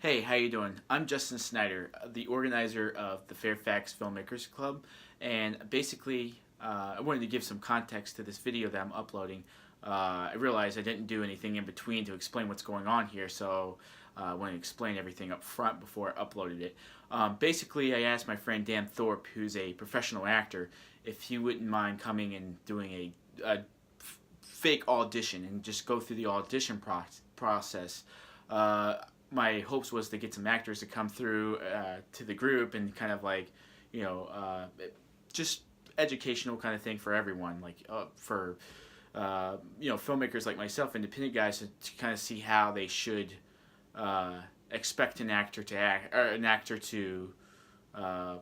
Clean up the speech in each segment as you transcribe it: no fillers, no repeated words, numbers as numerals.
Hey, how you doing? I'm Justin Snyder, the organizer of the Fairfax Filmmakers Club, and basically, I wanted to give some context to this video that I'm uploading. I realized I didn't do anything in between to explain what's going on here, so I want to explain everything up front before I uploaded it. Basically, I asked my friend Dan Thorp, who's a professional actor, if he wouldn't mind coming and doing a fake audition and just go through the audition process. Uh, my hopes was to get some actors to come through to the group and kind of like, you know, just educational kind of thing for everyone, like for filmmakers like myself, independent guys, to kind of see how they should expect an actor to act, or an actor to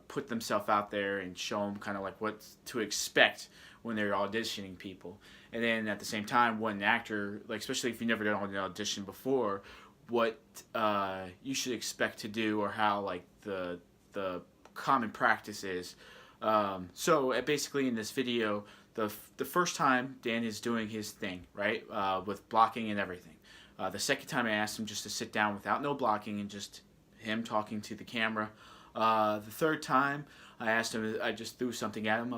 put themselves out there and show them kind of like what to expect when they're auditioning people. And then at the same time, when an actor, like especially if you've never done an audition before, what you should expect to do, or how like the common practice is. So basically in this video, the first time Dan is doing his thing, right, with blocking and everything. The second time I asked him just to sit down without no blocking and just him talking to the camera. The third time I asked him, I just threw something at him.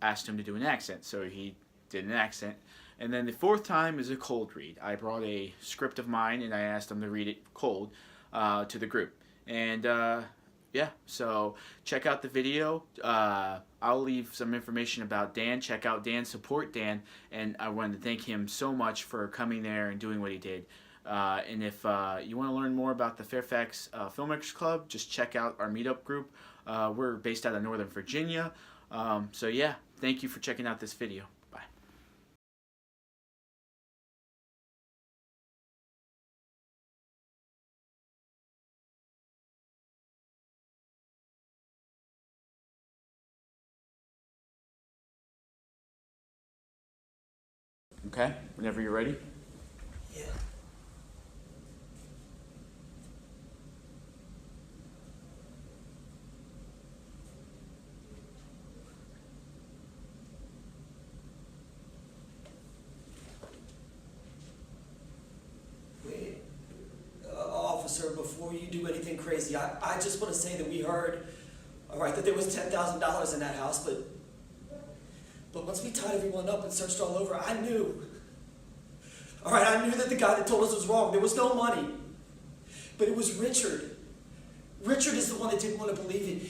Asked him to do an accent, so he did an accent. And then the fourth time is a cold read. I brought a script of mine and I asked him to read it cold to the group. And yeah, so check out the video. I'll leave some information about Dan. Check out Dan, support Dan, and I wanted to thank him so much for coming there and doing what he did. And if you want to learn more about the Fairfax Filmmakers Club, just check out our meetup group. We're based out of Northern Virginia. So yeah, thank you for checking out this video. Bye. Okay, whenever you're ready. Yeah. Wait, officer, before you do anything crazy, I just want to say that we heard, all right, that there was $10,000 in that house, but once we tied everyone up and searched all over, I knew. All right, I knew that the guy that told us was wrong. There was no money. But it was Richard. Richard is the one that didn't want to believe it.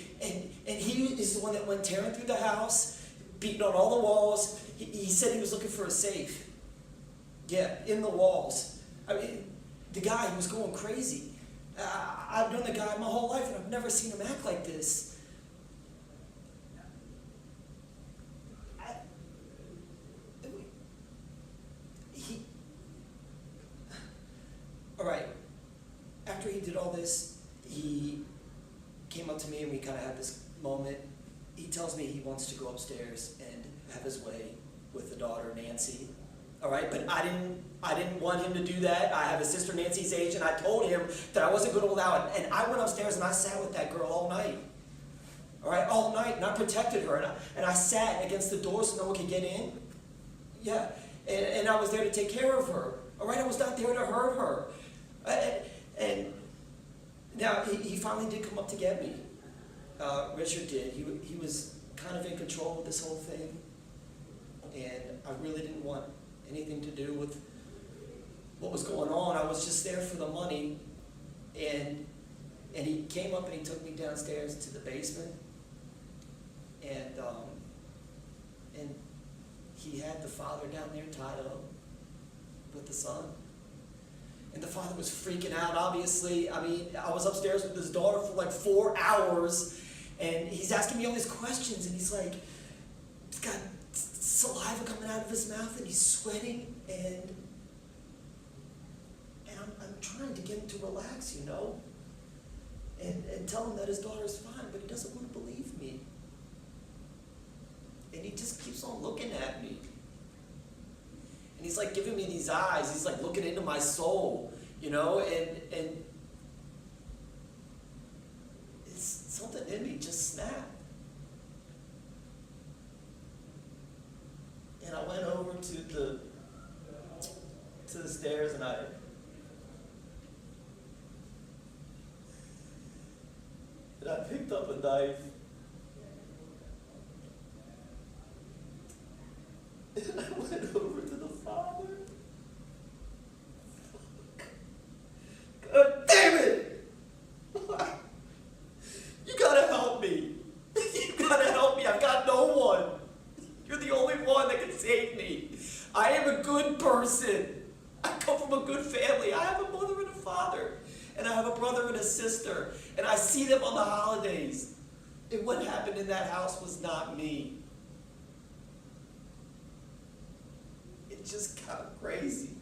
And he is the one that went tearing through the house, beating on all the walls. He said he was looking for a safe. Yeah, in the walls. I mean, the guy, he was going crazy. I've known the guy my whole life, and I've never seen him act like this. All right, after he did all this, he came up to me and we kind of had this moment. He tells me he wants to go upstairs and have his way with the daughter, Nancy. All right, but I didn't want him to do that. I have a sister Nancy's age, and I told him that I wasn't going to allow it. And I went upstairs and I sat with that girl all night. All right, all night, and I protected her. And I sat against the door so no one could get in. Yeah, and I was there to take care of her. All right, I was not there to hurt her. And now he finally did come up to get me. Richard did. He was kind of in control of this whole thing, and I really didn't want anything to do with what was going on. I was just there for the money, and he came up and he took me downstairs to the basement, and he had the father down there tied up with the son. And the father was freaking out, obviously. I mean, I was upstairs with his daughter for like 4 hours, and he's asking me all these questions, and he's like, he's got saliva coming out of his mouth, and he's sweating, and I'm trying to get him to relax, you know, and tell him that his daughter's fine, but he doesn't want to believe me. And he just keeps on looking at me. And he's like giving me these eyes. He's like looking into my soul, you know, and it's something in me just snapped. And I went over to the stairs and and I picked up a knife. And I went over to the father. God damn it! You gotta help me. You gotta help me. I've got no one. You're the only one that can save me. I am a good person. I come from a good family. I have a mother and a father. And I have a brother and a sister. And I see them on the holidays. And what happened in that house was not me. It's just kind of crazy.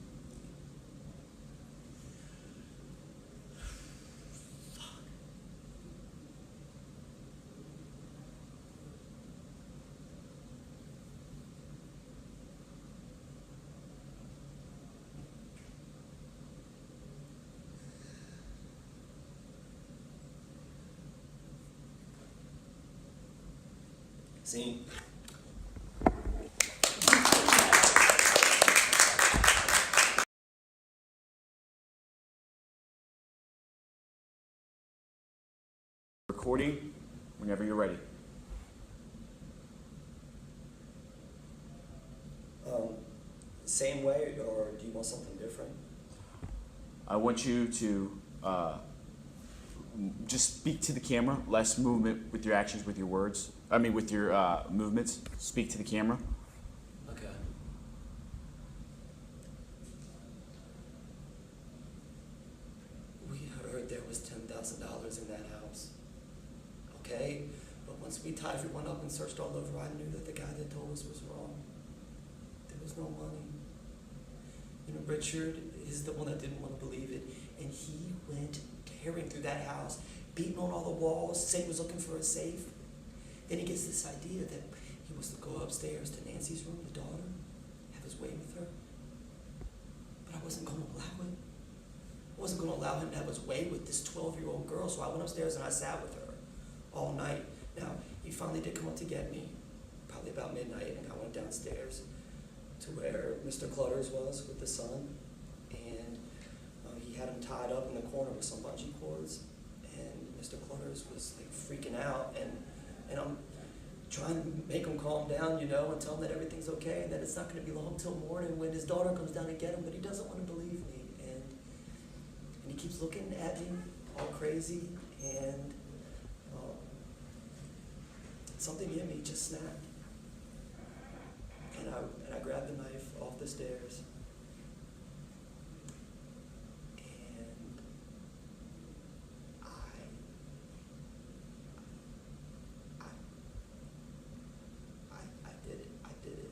See? Recording whenever you're ready. Same way, or do you want something different? I want you to just speak to the camera, less movement with your actions, with your words. I mean, with your movements. Speak to the camera. Okay. We heard there was $10,000 in that house. Okay? But once we tied everyone up and searched all over, I knew that the guy that told us was wrong. There was no money. You know, Richard is the one that didn't want to believe it. And he went tearing through that house, beating on all the walls, saying he was looking for a safe. Then he gets this idea that he was to go upstairs to Nancy's room, the daughter, have his way with her. But I wasn't going to allow it. I wasn't going to allow him to have his way with this 12-year-old girl, so I went upstairs and I sat with her all night. Now, he finally did come up to get me, probably about midnight, and I went downstairs to where Mr. Clutters was with the son, and he had him tied up in the corner with some bungee cords, and Mr. Clutters was like freaking out, and I'm trying to make him calm down, you know, and tell him that everything's okay, and that it's not going to be long till morning when his daughter comes down to get him, but he doesn't want to believe me, and he keeps looking at me all crazy, and something in me just snapped. And I grabbed the knife off the stairs. And I did it. I did it.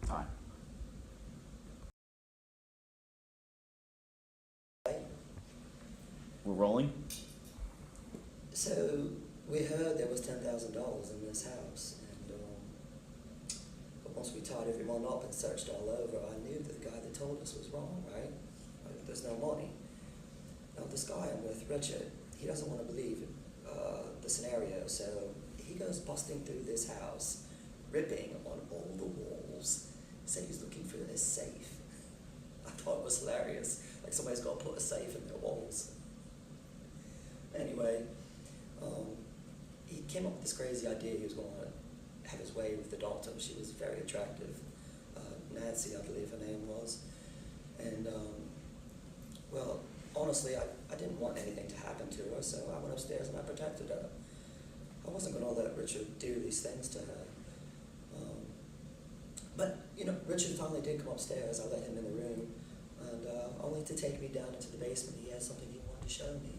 Time. We're rolling. So we heard there was $10,000 in this house, and but once we tied everyone up and searched all over, I knew that the guy that told us was wrong, right? Like, there's no money. Now this guy I'm with, Richard, he doesn't want to believe the scenario, so he goes busting through this house, ripping on all the walls. He said he's looking for this safe. I thought it was hilarious, like somebody's got to put a safe in their walls. Anyway, he came up with this crazy idea he was going to have his way with the daughter. She was very attractive. Nancy, I believe her name was. And, well, honestly, I didn't want anything to happen to her, so I went upstairs and I protected her. I wasn't going to let Richard do these things to her. But, you know, Richard finally did come upstairs. I let him in the room, and only to take me down into the basement. He had something he wanted to show me.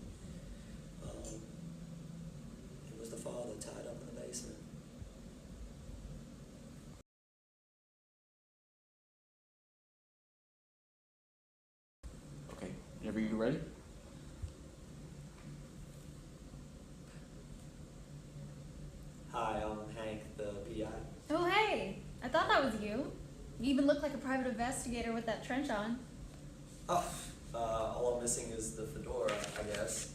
It was the father tied up in the basement. Okay, whenever you're ready. Hi, I'm Hank, the PI. Oh, hey! I thought that was you. You even look like a private investigator with that trench on. Oh, all I'm missing is the fedora, I guess.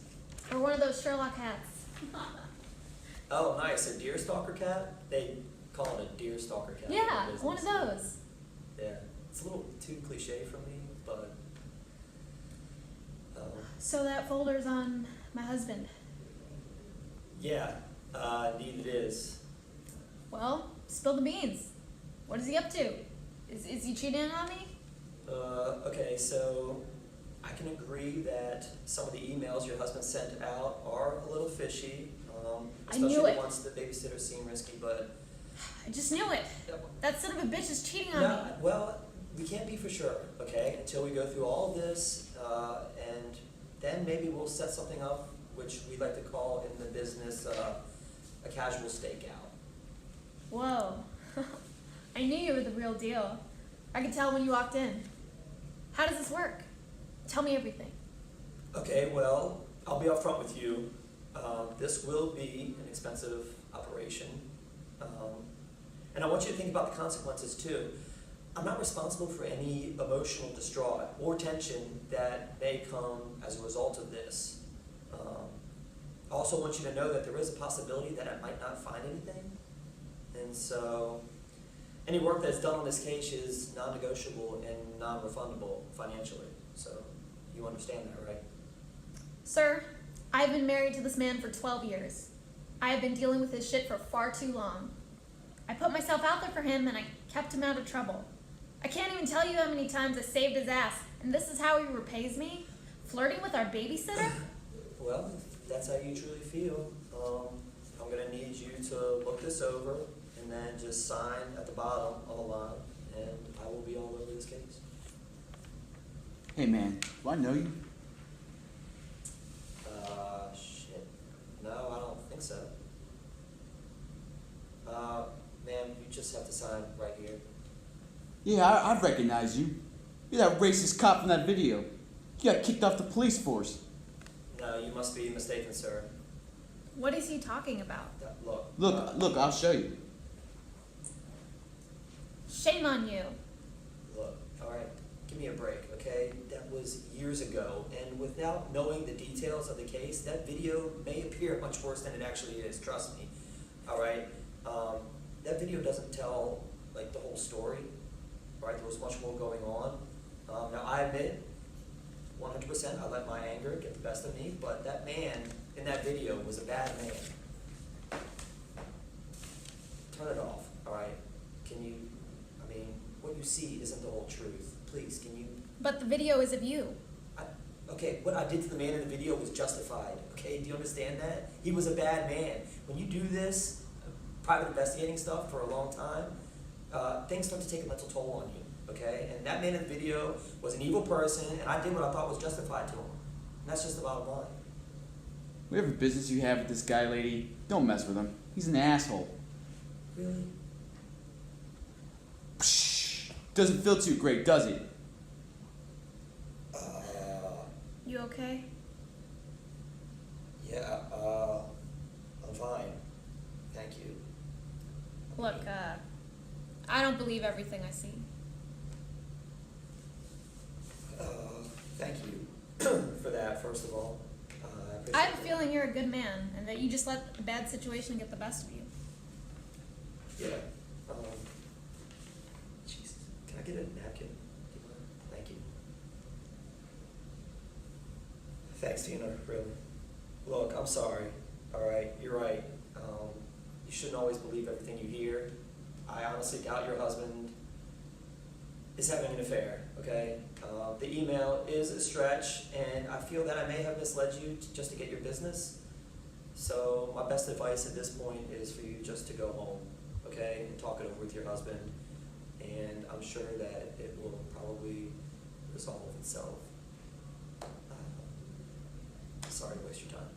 Or one of those Sherlock hats. Oh, nice. A deer stalker cat? They call it a deer stalker cat. Yeah, in the one of business. those. Yeah. It's a little too cliche for me, but... So that folder's on My husband. Yeah, indeed it is. Well, spill the beans. What is he up to? Is he cheating on me? Okay, so I can agree that some of the emails your husband sent out are a little fishy. I knew Especially it. the ones the babysitter seem risky, but... I just knew it. That son of a bitch is cheating on No, me. well, we can't be for sure, okay, until we go through all of this, and then maybe we'll set something up, which we like to call in the business a casual stakeout. Whoa. I knew you were the real deal. I could tell when you walked in. How does this work? Tell me everything. Okay, well, I'll be upfront with you. This will be an expensive operation, and I want you to think about the consequences too. I'm not responsible for any emotional distraught or tension that may come as a result of this. I also want you to know that there is a possibility that I might not find anything, and so any work that's done on this case is non-negotiable and non-refundable financially. So you understand that, right? Sir, I've been married to this man for 12 years. I have been dealing with his shit for far too long. I put myself out there for him and I kept him out of trouble. I can't even tell you how many times I saved his ass, and this is how he repays me? Flirting with our babysitter? Well, if that's how you truly feel, I'm going to need you to look this over and then just sign at the bottom of the line, and I will be all over this case. Hey man, do I know you? Shit. No, I don't think so. Ma'am, you just have to sign right here. Yeah, I recognize you. You're that racist cop from that video. You got kicked off the police force. No, you must be mistaken, sir. What is he talking about? Look, I'll show you. Shame on you. Look, all right, give me a break, okay? That was years ago, and without knowing the details of the case, that video may appear much worse than it actually is, trust me, all right? That video doesn't tell, like, the whole story, right? There was much more going on. Now, I admit, 100%, I let my anger get the best of me, but that man in that video was a bad man. Turn it off, all right? Can you, what you see isn't the whole truth. Please, can you? But the video is of you. Okay, what I did to the man in the video was justified, okay? Do you understand that? He was a bad man. When you do this, private investigating stuff for a long time, things start to take a mental toll on you, okay? And that man in the video was an evil person, and I did what I thought was justified to him. And that's just the bottom line. Whatever business you have with this guy, lady, don't mess with him. He's an asshole. Really? Psh, doesn't feel too great, does he? You okay? Yeah, I'm fine. Thank you. Look, I don't believe everything I see. Thank you for that, first of all. I have a feeling you're a good man, and that you just let a bad situation get the best of you. Yeah. Jesus. Can I get a napkin? Do you mind? Thank you. Thanks, Tina, really. Look, I'm sorry. All right, you're right. You shouldn't always believe everything you hear. I honestly doubt your husband is having an affair, okay? The email is a stretch, and I feel that I may have misled you just to get your business. So my best advice at this point is for you just to go home, okay, and talk it over with your husband. And I'm sure that it will probably resolve itself. Sorry to waste your time.